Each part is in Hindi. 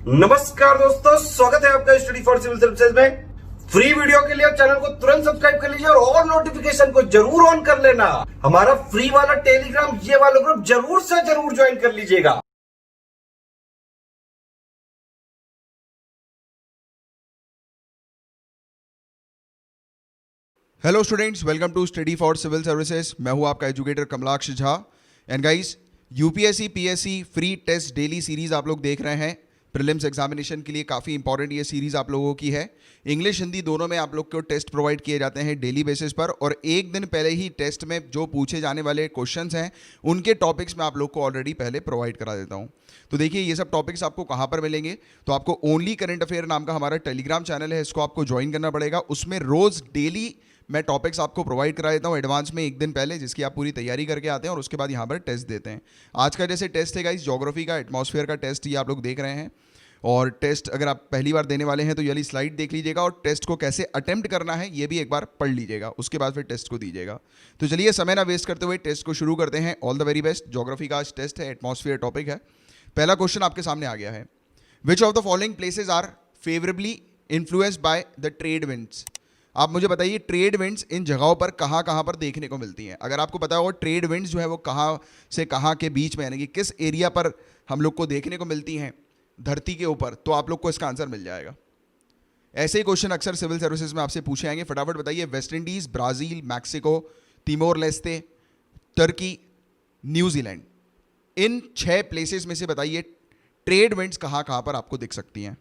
नमस्कार दोस्तों, स्वागत है आपका स्टडी फॉर सिविल सर्विसेज में। फ्री वीडियो के लिए चैनल को तुरंत सब्सक्राइब कर लीजिए और नोटिफिकेशन को जरूर ऑन कर लेना। हमारा फ्री वाला टेलीग्राम ये वाला ग्रुप जरूर से जरूर ज्वाइन कर लीजिएगा। Hello students, welcome to study for civil services. मैं हूं आपका educator Kamalaksh Jha. And guys, UPSC PSC free test daily series आप लोग देख रहे हैं। प्रीलिम्स एग्जामिनेशन के लिए काफ़ी इंपॉर्टेंट ये सीरीज आप लोगों की है। इंग्लिश हिंदी दोनों में आप लोग को टेस्ट प्रोवाइड किए जाते हैं डेली बेसिस पर, और एक दिन पहले ही टेस्ट में जो पूछे जाने वाले क्वेश्चंस हैं उनके टॉपिक्स मैं आप लोग को ऑलरेडी पहले प्रोवाइड करा देता हूं। तो देखिए, ये सब टॉपिक्स आपको कहाँ पर मिलेंगे, तो आपको ओनली करंट अफेयर नाम का हमारा टेलीग्राम चैनल है, इसको आपको ज्वाइन करना पड़ेगा। उसमें रोज़ डेली मैं टॉपिक्स आपको प्रोवाइड करा देता हूँ एडवांस में, एक दिन पहले, जिसकी आप पूरी तैयारी करके आते हैं और उसके बाद यहाँ पर टेस्ट देते हैं। आज का जैसे टेस्ट है गाइस, ज्योग्राफी का एटमॉस्फेयर का टेस्ट ये आप लोग देख रहे हैं। और टेस्ट अगर आप पहली बार देने वाले हैं तो ये वाली स्लाइड देख लीजिएगा, और टेस्ट को कैसे अटेम्प्ट करना है ये भी एक बार पढ़ लीजिएगा, उसके बाद फिर टेस्ट को दीजिएगा। तो चलिए समय ना वेस्ट करते हुए टेस्ट को शुरू करते हैं। All the very best. Geography का आज टेस्ट है, एटमॉस्फेयर टॉपिक है। पहला क्वेश्चन आपके सामने आ गया है। Which of the following places are favourably influenced by the trade winds. आप मुझे बताइए, ट्रेड विंड्स इन जगहों पर कहाँ कहाँ पर देखने को मिलती हैं। अगर आपको पता हो ट्रेड विंड्स जो है वो कहाँ से कहाँ के बीच में, यानी कि किस एरिया पर हम लोग को देखने को मिलती हैं धरती के ऊपर, तो आप लोग को इसका आंसर मिल जाएगा। ऐसे ही क्वेश्चन अक्सर सिविल सर्विसेज में आपसे पूछे जाएंगे। फटाफट बताइए, West Indies, Brazil, Mexico, Timor Leste, Turkey, New Zealand, इन 6 प्लेसेस में से बताइए ट्रेड विंड्स कहाँ कहाँ पर आपको दिख सकती हैं।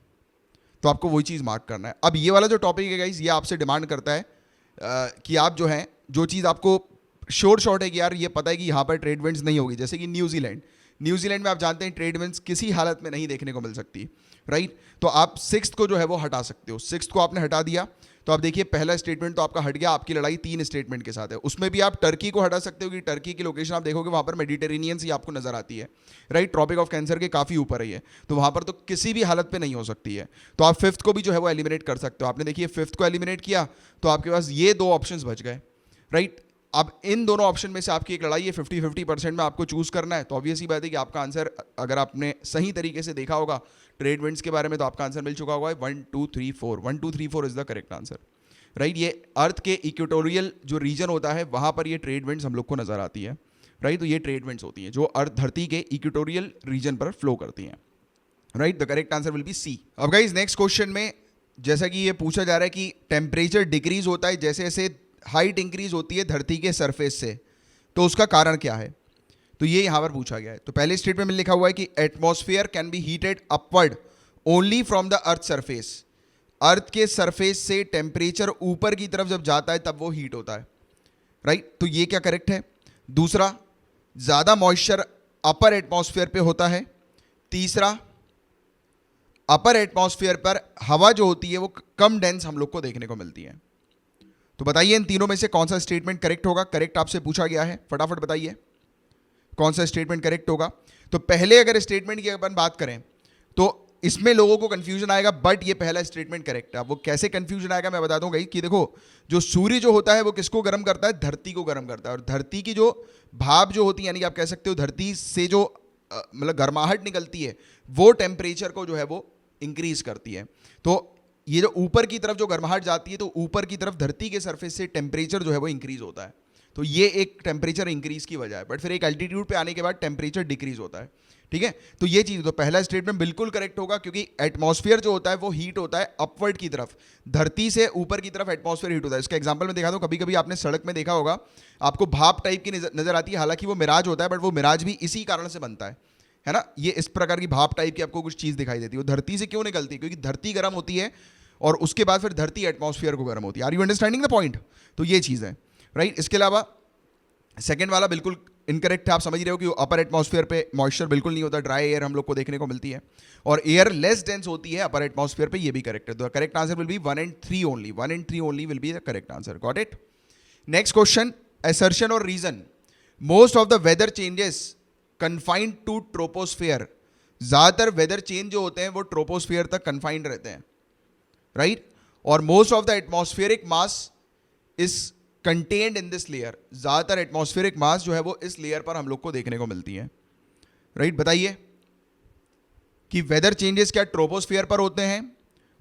तो आपको वही चीज़ मार्क करना है। अब ये वाला जो टॉपिक है गाइस, ये आपसे डिमांड करता है कि आप जो है, जो चीज़ आपको शॉर्ट है कि यार ये पता है कि यहाँ पर ट्रेड विंड्स नहीं होगी, जैसे कि न्यूजीलैंड में आप जानते हैं ट्रेड विंड्स किसी हालत में नहीं देखने को मिल सकती, राइट। तो आप 6th को जो है वो हटा सकते हो। 6th को आपने हटा दिया तो आप देखिए पहला स्टेटमेंट तो आपका हट गया। आपकी लड़ाई 3 स्टेटमेंट के साथ है। उसमें भी आप टर्की को हटा सकते हो कि टर्की की लोकेशन आप देखोगे वहाँ पर मेडिटेरेनियन सी आपको नजर आती है, राइट। ट्रॉपिक ऑफ कैंसर के काफ़ी ऊपर है, तो वहाँ पर तो किसी भी हालत पे नहीं हो सकती है। तो आप 5th को भी जो है वो एलिमिनेट कर सकते हो। आपने देखिए 5th को एलिमिनेट किया तो आपके पास ये 2 ऑप्शंस बच गए, राइट। अब इन दोनों ऑप्शन में से आपकी एक लड़ाई है, 50-50% में आपको चूज करना है। तो ऑब्वियस ही बात है कि आपका आंसर, अगर आपने सही तरीके से देखा होगा ट्रेड विंड्स के बारे में, तो आपका आंसर मिल चुका होगा 1 2 3 4। 1 2 3 4 is the correct answer, right. ये अर्थ के इक्वेटोरियल जो रीजन होता है वहां पर ये ट्रेड विंड्स हम लोग को नजर आती है, राइट। तो ये ट्रेड विंड्स होती हैं जो अर्थ धरती के इक्वेटोरियल रीजन पर फ्लो करती हैं, right. The correct answer will be C. अब गाइस, नेक्स्ट क्वेश्चन में जैसा कि ये पूछा जा रहा है कि टेम्परेचर डिक्रीज होता है जैसे जैसे हाइट इंक्रीज होती है धरती के सरफेस से, तो उसका कारण क्या है। तो ये यहां पर पूछा गया है। तो पहले स्टेटमेंट में लिखा हुआ है कि atmosphere can be heated upward only from the earth surface. Earth के सरफेस से टेम्परेचर ऊपर की तरफ जब जाता है तब वो हीट होता है, राइट। तो ये क्या करेक्ट है। दूसरा, ज़्यादा मॉइस्चर अपर एटमॉस्फेयर पे होता है। तीसरा, अपर एटमॉस्फेयर पर हवा जो होती है वो कम डेंस हम लोग को देखने को मिलती है। तो बताइए इन तीनों में से कौन सा स्टेटमेंट करेक्ट होगा। करेक्ट आपसे पूछा गया है, फटाफट बताइए कौन सा स्टेटमेंट करेक्ट होगा। तो पहले अगर स्टेटमेंट की अपन बात करें तो इसमें लोगों को कंफ्यूजन आएगा, बट ये पहला स्टेटमेंट करेक्ट है। अब वो कैसे कंफ्यूजन आएगा मैं बता दूंगा कि देखो, जो सूर्य जो होता है वो किसको गर्म करता है, धरती को गर्म करता है। और धरती की जो भाप जो होती है, यानी कि आप कह सकते हो धरती से जो मतलब गर्माहट निकलती है, वो टेम्परेचर को जो है वो इंक्रीज करती है। तो ये जो ऊपर की तरफ जो गर्माहट जाती है, तो ऊपर की तरफ धरती के सरफेस से टेम्परेचर जो है वो इंक्रीज होता है। तो ये एक टेम्परेचर इंक्रीज की वजह है। बट फिर एक एल्टीट्यूड पे आने के बाद टेम्परेचर डिक्रीज होता है, ठीक है। तो ये चीज़, तो पहला स्टेटमेंट बिल्कुल करेक्ट होगा, क्योंकि एटमॉस्फेयर जो होता है वो हीट होता है अपवर्ड की तरफ, धरती से ऊपर की तरफ एटमॉस्फेयर हीट होता है। इसका एग्जांपल में दिखा दूं, कभी कभी आपने सड़क में देखा होगा आपको भाप टाइप की नजर आती है, हालांकि वो मिराज होता है, बट वो मिराज भी इसी कारण से बनता है ना। ये इस प्रकार की भाप टाइप की आपको कुछ चीज़ दिखाई देती है। वो धरती से क्यों निकलती है, क्योंकि धरती गर्म होती है और उसके बाद फिर धरती एटमॉस्फेयर को गर्म होती है। Are you understanding the point. तो ये चीज़ है, राइट। इसके अलावा सेकेंड वाला बिल्कुल इनकरेक्ट है। आप समझ रहे हो कि अपर एटमॉस्फेयर पे मॉइस्चर बिल्कुल नहीं होता, ड्राई एयर हम लोग को देखने को मिलती है, और एयर लेस डेंस होती है अपर एटमॉस्फेयर पे, ये भी करेक्ट है। तो correct answer will be 1 and 3 only. 1 and 3 only will be the correct answer. Got it. Next question, assertion और reason. Most of the weather changes confined to troposphere. ज्यादातर वेदर चेंज जो होते हैं वो ट्रोपोस्फेयर तक कन्फाइंड रहते हैं, राइट। और most of the atmospheric mass is contained in this layer. ज्यादातर एटमॉस्फेरिक मास जो है वो इस लेयर पर हम लोग को देखने को मिलती है, राइट। बताइए कि वेदर चेंजेस क्या ट्रोपोस्फियर पर होते हैं।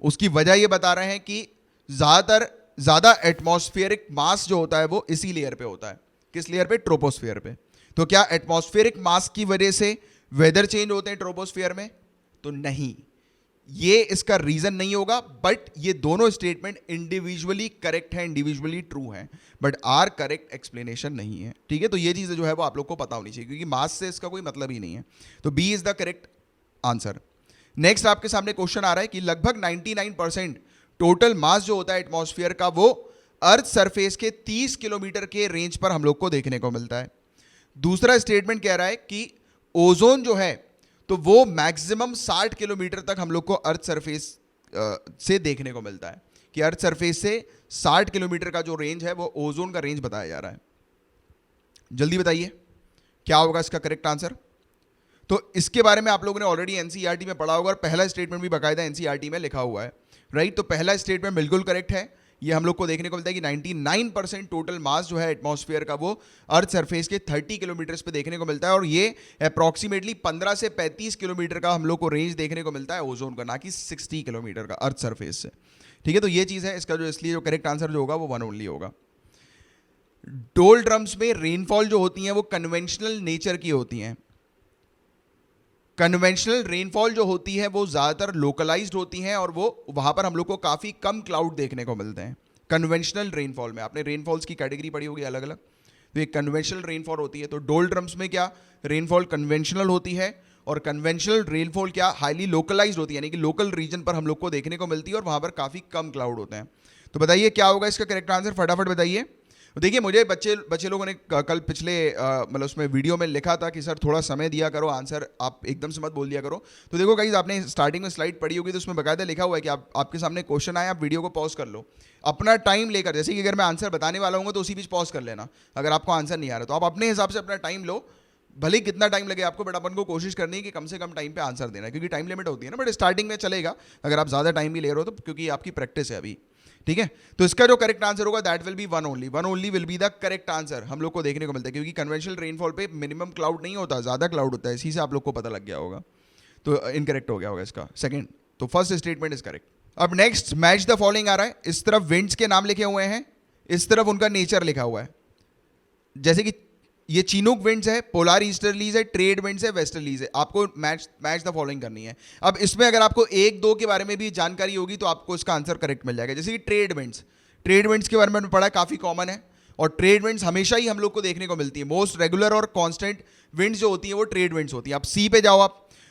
उसकी वजह ये बता रहे हैं कि ज़्यादा एटमॉस्फेरिक मास जो होता है वो इसी लेयर पे होता है। किस लेयर पे? ट्रोपोस्फियर पे। तो क्या एटमॉस्फेरिक मास की वजह से वेदर चेंज होते हैं ट्रोपोस्फियर में? तो नहीं, ये इसका रीजन नहीं होगा। बट ये दोनों स्टेटमेंट इंडिविजुअली करेक्ट है, इंडिविजुअली ट्रू है, बट आर करेक्ट एक्सप्लेनेशन नहीं है। ठीक है, तो ये चीज़ जो है वो आप लोग को पता होनी चाहिए, क्योंकि मास से इसका कोई मतलब ही नहीं है। तो B is the correct answer. Next आपके सामने क्वेश्चन आ रहा है कि लगभग 99% टोटल मास जो होता है एटमॉस्फेयर का वो अर्थ सरफेस के 30 किलोमीटर के रेंज पर हम लोग को देखने को मिलता है। दूसरा स्टेटमेंट कह रहा है कि ओजोन जो है तो वो मैक्सिमम 60 किलोमीटर तक हम लोग को अर्थ सरफेस से देखने को मिलता है, कि अर्थ सरफेस से 60 किलोमीटर का जो रेंज है वो ओजोन का रेंज बताया जा रहा है। जल्दी बताइए क्या होगा इसका करेक्ट आंसर। तो इसके बारे में आप लोगों ने ऑलरेडी एनसीईआरटी में पढ़ा होगा और पहला स्टेटमेंट भी बाकायदा एनसीईआरटी में लिखा हुआ है, राइट। तो पहला स्टेटमेंट बिल्कुल करेक्ट है। ये हम लोग को देखने को मिलता है कि 99% टोटल मास जो है एटमॉस्फेयर का वो अर्थ सरफेस के 30 किलोमीटर्स पे देखने को मिलता है, और ये अप्रॉक्सीमेटली 15 से 35 किलोमीटर का हम लोग को रेंज देखने को मिलता है ओजोन का, ना कि 60 किलोमीटर का अर्थ सरफेस से। ठीक है, तो ये चीज़ है इसका, जो इसलिए जो करेक्ट आंसर जो होगा वो वन ओनली होगा। डोल ड्रम्स में रेनफॉल जो होती है वो कन्वेंशनल नेचर की होती हैं। कन्वेंशनल रेनफॉल जो होती है वो ज़्यादातर लोकलाइज्ड होती हैं, और वो वहाँ पर हम लोग को काफ़ी कम क्लाउड देखने को मिलते हैं। कन्वेंशनल रेनफॉल में आपने रेनफॉल्स की कैटेगरी पढ़ी होगी अलग अलग, तो ये कन्वेंशनल रेनफॉल होती है। तो डोल ड्रम्स में क्या रेनफॉल कन्वेंशनल होती है, और कन्वेंशनल रेनफॉल क्या हाईली लोकलाइज्ड होती है, यानी कि लोकल रीजन पर हम लोग को देखने को मिलती है, और वहाँ पर काफ़ी कम क्लाउड होते हैं। तो बताइए क्या होगा इसका करेक्ट आंसर, फटाफट बताइए। देखिए, मुझे बच्चे लोगों ने कल पिछले मतलब उसमें वीडियो में लिखा था कि सर थोड़ा समय दिया करो, आंसर आप एकदम से मत बोल दिया करो। तो देखो गाइस, आपने स्टार्टिंग में स्लाइड पढ़ी होगी तो उसमें बकायदा लिखा हुआ है कि आपके सामने क्वेश्चन आए, आप वीडियो को पॉज कर लो, अपना टाइम लेकर। जैसे कि अगर मैं आंसर बताने वाला हूँ तो उसी बीच पॉज कर लेना, अगर आपको आंसर नहीं आ रहा तो आप अपने हिसाब से अपना टाइम लो, भले ही कितना टाइम लगे आपको, बट अपन को कोशिश करनी है कि कम से कम टाइम पे आंसर देना है, क्योंकि टाइम लिमिट होती है ना। बट स्टार्टिंग में चलेगा अगर आप ज़्यादा टाइम भी ले रहे हो तो, क्योंकि आपकी प्रैक्टिस है अभी। ठीक है, तो इसका जो करेक्ट आंसर होगा that will be one only will be the correct answer. हम लोग को देखने को मिलता है, क्योंकि कन्वेंशनल रेनफॉल पे मिनिमम क्लाउड नहीं होता, ज़्यादा क्लाउड होता है, इसी से आप लोग को पता लग गया होगा। तो इनकरेक्ट हो गया होगा इसका सेकंड, तो फर्स्ट स्टेटमेंट इज करेक्ट। अब नेक्स्ट मैच द फॉलोइंग आ रहा है। इस तरफ विंड्स के नाम लिखे हुए हैं, इस तरफ उनका नेचर लिखा हुआ है। जैसे कि ये चीनूक विंड्स है, पोलर ईस्टर्लीज है, ट्रेड विंड्स है, वेस्टर्लीज है। आपको मैच द फॉलोइंग करनी है। अब इसमें अगर आपको एक दो के बारे में भी जानकारी होगी तो आपको इसका आंसर करेक्ट मिल जाएगा। जैसे कि ट्रेड विंड्स के बारे में पढ़ा है, काफ़ी कॉमन है, और ट्रेड विंड्स हमेशा ही हम लोग को देखने को मिलती है। मोस्ट रेगुलर और कांस्टेंट विंड्स जो होती हैं वो ट्रेड विंड्स होती हैं। आप सी पे जाओ,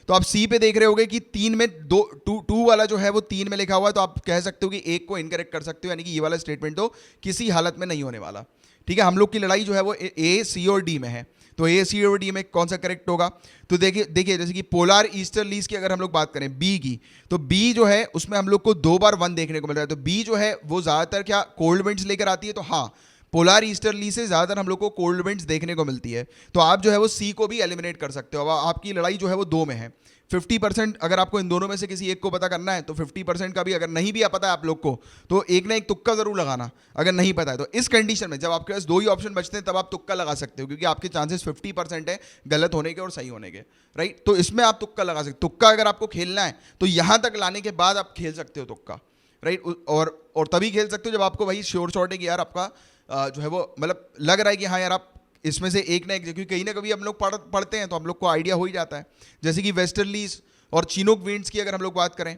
तो आप सी पे देख रहे होगे कि तीन में टू वाला जो है वो तीन में लिखा हुआ है, तो आप कह सकते हो कि एक को इनकरेक्ट कर सकते हो, यानी कि ये वाला स्टेटमेंट तो किसी हालत में नहीं होने वाला। ठीक है, हम लोग की लड़ाई जो है वो ए, सी और डी में है, तो ए, सी और डी में कौन सा करेक्ट होगा। तो देखिए जैसे कि पोलर ईस्टर्लीज की अगर हम लोग बात करें बी की, तो बी जो है उसमें हम लोग को 2 बार 1 देखने को मिल रहा है। तो बी जो है वो ज़्यादातर क्या कोल्ड विंड्स लेकर आती है, तो हाँ पोलर ईस्टर्ली से ज़्यादातर हम लोग को कोल्ड विंड्स देखने को मिलती है। तो आप जो है वो सी को भी एलिमिनेट कर सकते हो। अब आपकी लड़ाई जो है वो 2 में है। 50% अगर आपको इन दोनों में से किसी एक को पता करना है तो 50% का भी अगर नहीं भी पता है आप लोग को तो एक ना एक तुक्का जरूर लगाना, अगर नहीं पता है तो। इस कंडीशन में जब आपके पास 2 ही ऑप्शन बचते हैं तब आप तुक्का लगा सकते हो, क्योंकि आपके चांसेस 50% है गलत होने के और सही होने के, राइट। तो इसमें आप तुक्का लगा सकते हो। तुक्का अगर आपको खेलना है तो यहां तक लाने के बाद आप खेल सकते हो तुक्का, राइट। और तभी खेल सकते हो जब आपको भाई श्योर शॉट है कि यार आपका जो है वो मतलब लग रहा है कि हाँ यार आप इसमें से एक ना एक, क्योंकि कहीं ना कभी हम लोग पढ़ते हैं तो हम लोग को आइडिया हो ही जाता है। जैसे कि वेस्टर्लीज और चीनूक विंड्स की अगर हम लोग बात करें,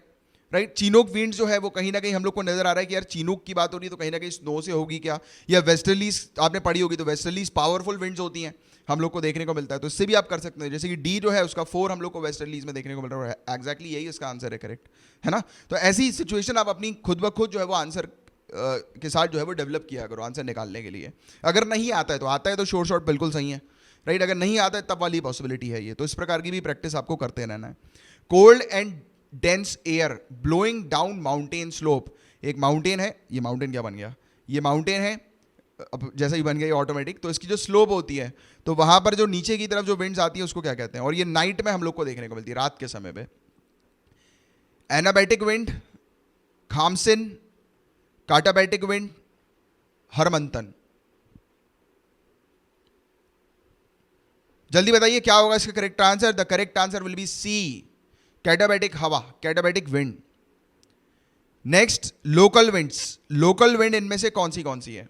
राइट, चीनूक विंड्स जो है वो कहीं ना कहीं हम लोग को नजर आ रहा है कि यार चीनूक की बात हो रही है तो कहीं ना कहीं स्नो से होगी क्या, या वेस्टर्लीज आपने पढ़ी होगी तो वेस्टर्लीज पावरफुल विंड्स होती हैं, हम लोग को देखने को मिलता है। तो इससे भी आप कर सकते हैं। जैसे कि डी जो है उसका 4 हम लोग को वेस्टर्लीज में देखने को मिल रहा है, एग्जैक्टली यही इसका आंसर है, करेक्ट है ना। तो ऐसी सिचुएशन आप अपनी खुद ब खुद जो है वो आंसर के साथ जो है वो डेवलप किया करो आंसर निकालने के लिए। अगर नहीं आता है तो शोर शॉट बिल्कुल सही है, राइट। अगर नहीं आता है तब वाली पॉसिबिलिटी है ये। तो इस प्रकार की भी प्रैक्टिस आपको करते रहना है। Cold and dense air blowing down mountain slope. एक माउंटेन है, ये माउंटेन क्या बन गया, ये माउंटेन है, अब जैसा ही बन गया ऑटोमेटिक। तो इसकी जो स्लोप होती है तो वहां पर जो नीचे की तरफ जो विंड्स आती है उसको क्या कहते हैं, और ये नाइट में हम लोग को देखने को मिलती है, रात के समय पे। Anabatic wind, khamsin, katabatic wind, harmattan. जल्दी बताइए क्या होगा इसका correct answer. The correct answer will be C, katabatic हवा, katabatic wind. Next local winds, local wind इनमें से कौन सी है?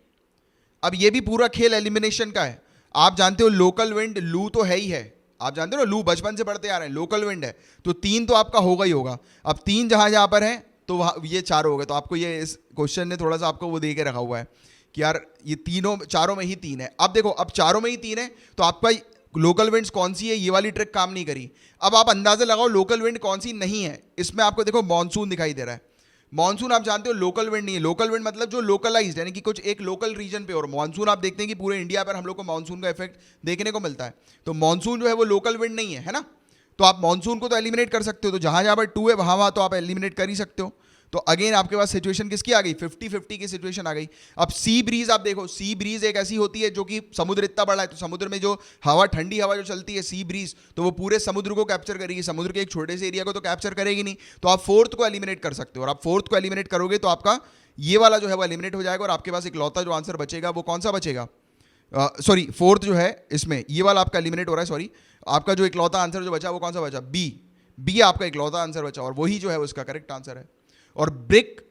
अब ये भी पूरा खेल एलिमिनेशन का है। आप जानते हो लोकल विंड, लू तो है ही है, आप जानते हो ना, लू बचपन से पढ़ते आ रहे हैं, लोकल विंड है, तो 3 तो आपका होगा ही होगा। अब 3 जहां पर है तो वहाँ ये 4 हो गए, तो आपको ये इस क्वेश्चन ने थोड़ा सा आपको वो दे के रखा हुआ है कि यार ये चारों में ही 3 है। अब देखो, अब चारों में ही 3 है तो आपका लोकल विंड्स कौन सी है, ये वाली ट्रिक काम नहीं करी। अब आप अंदाजा लगाओ लोकल विंड कौन सी नहीं है। इसमें आपको देखो मॉनसून दिखाई दे रहा है। मॉनसून आप जानते हो लोकल विंड नहीं है। लोकल विंड मतलब जो लोकलाइज्ड, यानी कि कुछ एक लोकल रीजन पे, और मॉनसून आप देखते हैं कि पूरे इंडिया पर हम लोग को मॉनसून का इफेक्ट देखने को मिलता है। तो मॉनसून जो है वो लोकल विंड नहीं है ना। तो आप मॉनसून को तो एलिमिनेट कर सकते हो, तो जहां जहां पर 2 है वहां तो आप एलिमिनेट कर ही सकते हो। तो अगेन आपके पास सिचुएशन किसकी आ गई, 50-50 की सिचुएशन आ गई। अब सी ब्रीज आप देखो, सी ब्रीज एक ऐसी होती है जो कि समुद्र इतना बड़ा है तो समुद्र में जो हवा, ठंडी हवा जो चलती है सी ब्रीज, तो वो पूरे समुद्र को कैप्चर करेगी, समुद्र के एक छोटे से एरिया को तो कैप्चर करेगी नहीं। तो आप 4th को एलिमिनेट कर सकते हो, और आप 4th को एलिमिनेट करोगे तो आपका ये वाला जो है वो एलिमिनेट हो जाएगा, और आपके पास इकलौता जो आंसर बचेगा वो कौन सा बचेगा, सॉरी 4th जो है इसमें ये वाला आपका एलिमिनेट हो रहा है, सॉरी आपका जो इकलौता आंसर जो बचा वो कौन सा बचा, बी आपका इकलौता आंसर बचा, और वही जो है उसका करेक्ट आंसर है। और ब्रिक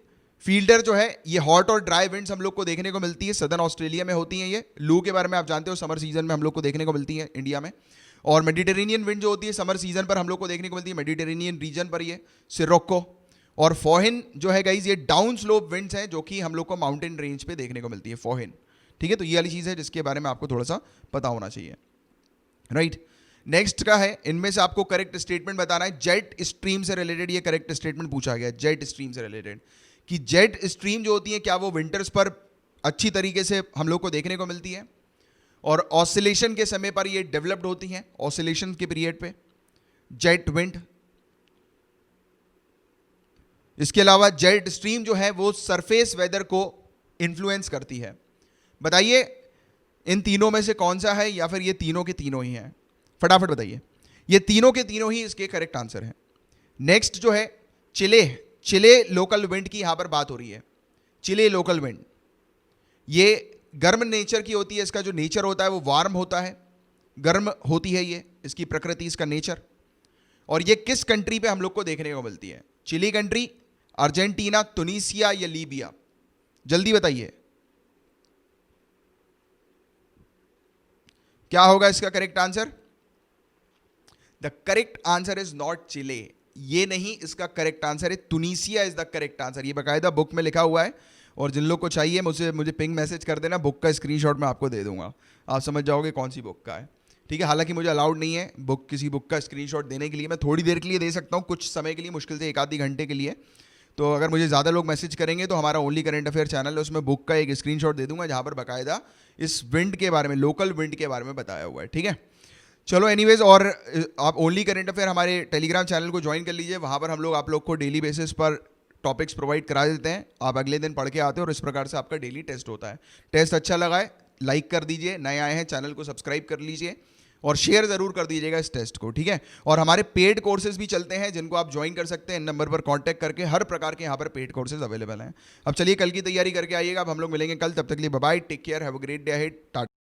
फील्डर जो है, ये हॉट और ड्राई विंड्स हम लोग को देखने को मिलती है, सदर्न ऑस्ट्रेलिया में होती हैं। ये लू के बारे में आप जानते हो, समर सीजन में हम लोग को देखने को मिलती है इंडिया में। और मेडिटेरेनियन विंड जो होती है समर सीजन पर हम लोग को देखने को मिलती है मेडिटेरेनियन रीजन पर, ये सिरोक्को। और फोहिन जो है गाइज, ये डाउन स्लोप विंड्स हैं जो कि हम लोग को माउंटेन रेंज पे देखने को मिलती है, फोहिन। ठीक है, तो ये वाली चीज़ है जिसके बारे में आपको थोड़ा सा पता होना चाहिए, राइट। नेक्स्ट का है, इनमें से आपको करेक्ट स्टेटमेंट बताना है। जेट स्ट्रीम से रिलेटेड ये करेक्ट स्टेटमेंट पूछा गया है, जेट स्ट्रीम से रिलेटेड, कि जेट स्ट्रीम जो होती है क्या वो विंटर्स पर अच्छी तरीके से हम लोग को देखने को मिलती है, और ऑसिलेशन के समय पर ये डेवलप्ड होती हैं, ऑसिलेशन के पीरियड पे जेट विंड। इसके अलावा जेट स्ट्रीम जो है वो सरफेस वेदर को इन्फ्लुएंस करती है। बताइए इन तीनों में से कौन सा है, या फिर ये तीनों के तीनों ही हैं, फटाफट बताइए। ये तीनों के तीनों ही इसके करेक्ट आंसर हैं। नेक्स्ट जो है चिले लोकल विंड की यहां पर बात हो रही है। चिले लोकल विंड ये गर्म नेचर की होती है, इसका जो नेचर होता है वो वार्म होता है, गर्म होती है ये, इसकी प्रकृति, इसका नेचर। और ये किस कंट्री पे हम लोग को देखने को मिलती है, चिली कंट्री, अर्जेंटीना, तुनिसिया या लीबिया? जल्दी बताइए क्या होगा इसका correct answer. The correct answer is not Chile, ये नहीं, इसका करेक्ट आंसर है Tunisia is the correct answer. ये बाकायदा बुक में लिखा हुआ है, और जिन लोग को चाहिए मुझे पिंग मैसेज कर देना, बुक का स्क्रीनशॉट मैं आपको दे दूंगा, आप समझ जाओगे कौन सी बुक का है। ठीक है, हालांकि मुझे अलाउड नहीं है किसी बुक का स्क्रीनशॉट देने के लिए, मैं थोड़ी देर के लिए दे सकता हूँ, कुछ समय के लिए, मुश्किल से 1 आधी घंटे के लिए। तो अगर मुझे ज़्यादा लोग मैसेज करेंगे तो हमारा ओनली करंट अफेयर चैनल है, उसमें बुक का एक स्क्रीनशॉट दे दूंगा जहाँ पर बाकायदा इस विंड के बारे में, लोकल विंड के बारे में बताया हुआ है। ठीक है, चलो एनीवेज, और आप ओनली करंट अफेयर हमारे टेलीग्राम चैनल को ज्वाइन कर लीजिए, वहाँ पर हम लोग आप लोग को डेली बेसिस पर टॉपिक्स प्रोवाइड करा देते हैं, आप अगले दिन पढ़ के आते हो, और इस प्रकार से आपका डेली टेस्ट होता है। टेस्ट अच्छा लगा है लाइक कर दीजिए, नए आए हैं चैनल को सब्सक्राइब कर लीजिए, और शेयर ज़रूर कर दीजिएगा इस टेस्ट को। ठीक है, और हमारे पेड कोर्सेज भी चलते हैं जिनको आप ज्वाइन कर सकते हैं, इन नंबर पर कांटेक्ट करके, हर प्रकार के यहाँ पर पेड कोर्सेज अवेलेबल हैं। अब चलिए कल की तैयारी करके आइएगा, अब हम लोग मिलेंगे कल, तब तक के लिए bye bye, take care, have a great day ahead, Tata.